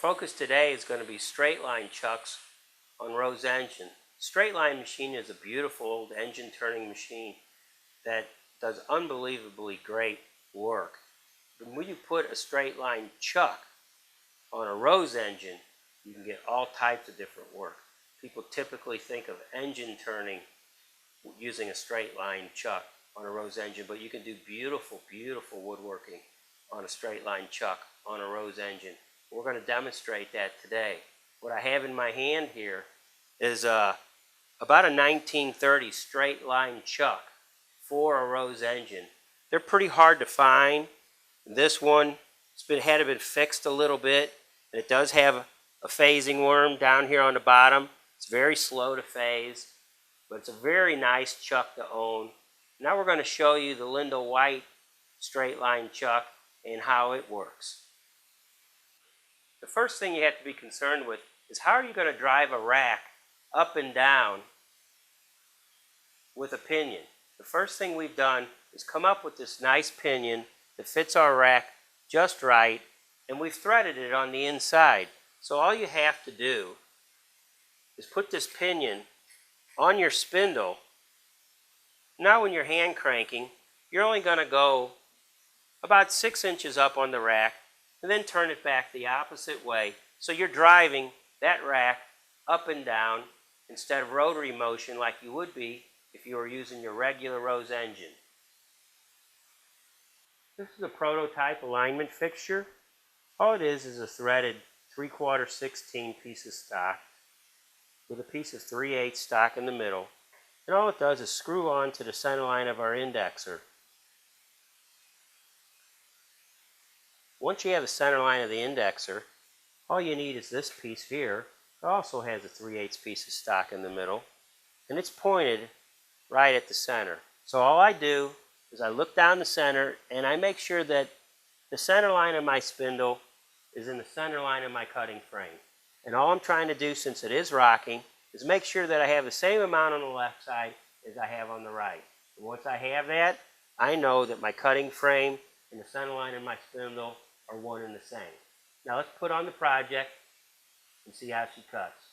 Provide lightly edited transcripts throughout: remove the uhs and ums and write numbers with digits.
focus today is going to be straight line chucks on Rose engine. Straightline machine is a beautiful old engine turning machine that does unbelievably great work. But when you put a straight line chuck on a Rose engine, you can get all types of different work. People typically think of engine turning using a straight line chuck on a Rose engine, but you can do beautiful, beautiful woodworking on a straight line chuck on a Rose engine. We're going to demonstrate that today. What I have in my hand here is about a 1930 straight line chuck for a Rose engine. They're pretty hard to find. This one had been fixed a little bit, and it does have a phasing worm down here on the bottom. It's very slow to phase, but it's a very nice chuck to own. Now we're going to show you the Linda White straight line chuck and how it works. The first thing you have to be concerned with is how are you going to drive a rack up and down with a pinion. The first thing we've done is come up with this nice pinion that fits our rack just right, and we've threaded it on the inside. So all you have to do is put this pinion on your spindle. Now when you're hand cranking, you're only going to go about 6 inches up on the rack and then turn it back the opposite way. So you're driving that rack up and down instead of rotary motion like you would be if you were using your regular Rose engine. This is a prototype alignment fixture. All it is a threaded 3/4 16 piece of stock with a piece of 3/8 stock in the middle. And all it does is screw on to the center line of our indexer. Once you have the center line of the indexer, all you need is this piece here. It also has a 3/8 piece of stock in the middle, and it's pointed right at the center. So all I do is I look down the center and I make sure that the center line of my spindle is in the center line of my cutting frame. And all I'm trying to do, since it is rocking, is make sure that I have the same amount on the left side as I have on the right. And once I have that, I know that my cutting frame and the center line of my spindle are one and the same. Now let's put on the project and see how she cuts.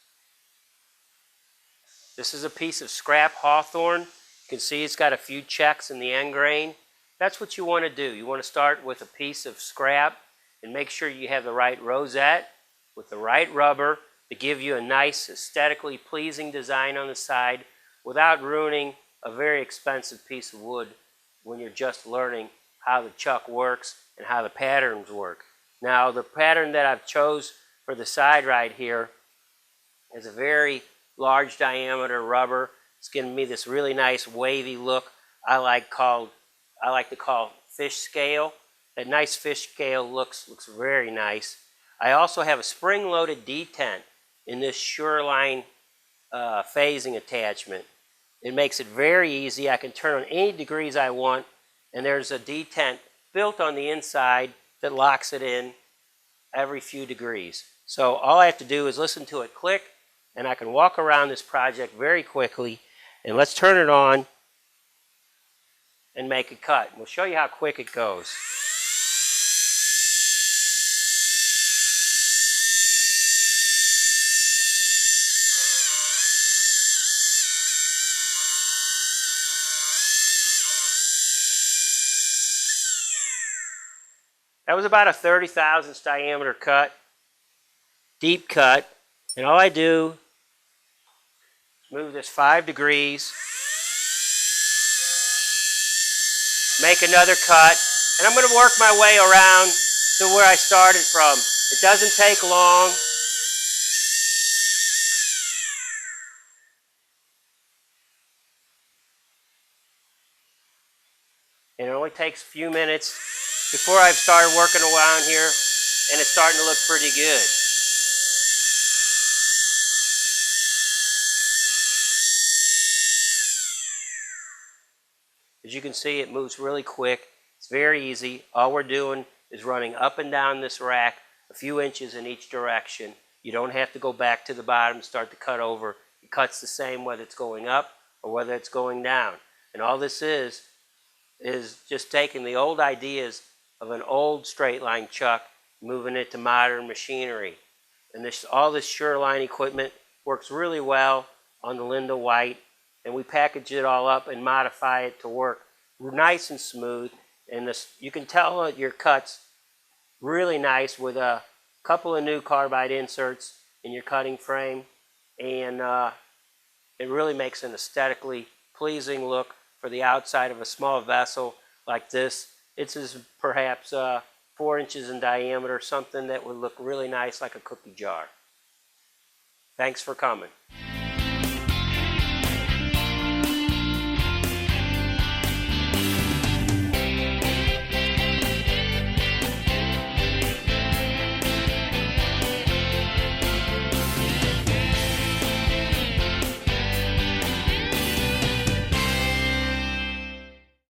This is a piece of scrap hawthorn. You can see it's got a few checks in the end grain. That's what you want to do. You want to start with a piece of scrap and make sure you have the right rosette with the right rubber to give you a nice, aesthetically pleasing design on the side without ruining a very expensive piece of wood when you're just learning how the chuck works and how the patterns work. Now, the pattern that I've chose for the side right here is a very large diameter rubber. It's giving me this really nice wavy look I like to call fish scale. That nice fish scale looks very nice. I also have a spring-loaded detent in this Shoreline phasing attachment. It makes it very easy. I can turn on any degrees I want, and there's a detent built on the inside that locks it in every few degrees. So all I have to do is listen to it click, and I can walk around this project very quickly. And let's turn it on and make a cut. We'll show you how quick it goes. That was about a 30 thousandths diameter cut, deep cut, and all I do is move this 5 degrees, make another cut, and I'm going to work my way around to where I started from. It doesn't take long. And it only takes a few minutes before I've started working around here, and it's starting to look pretty good. As you can see, it moves really quick. It's very easy. All we're doing is running up and down this rack a few inches in each direction. You don't have to go back to the bottom and start to cut over. It cuts the same whether it's going up or whether it's going down. And all this is just taking the old ideas of an old straight line chuck, moving it to modern machinery. And all this Sureline equipment works really well on the Linda White, and we package it all up and modify it to work nice and smooth. And you can tell your cuts really nice with a couple of new carbide inserts in your cutting frame, and it really makes an aesthetically pleasing look for the outside of a small vessel like this. It's perhaps 4 inches in diameter, something that would look really nice like a cookie jar. Thanks for coming.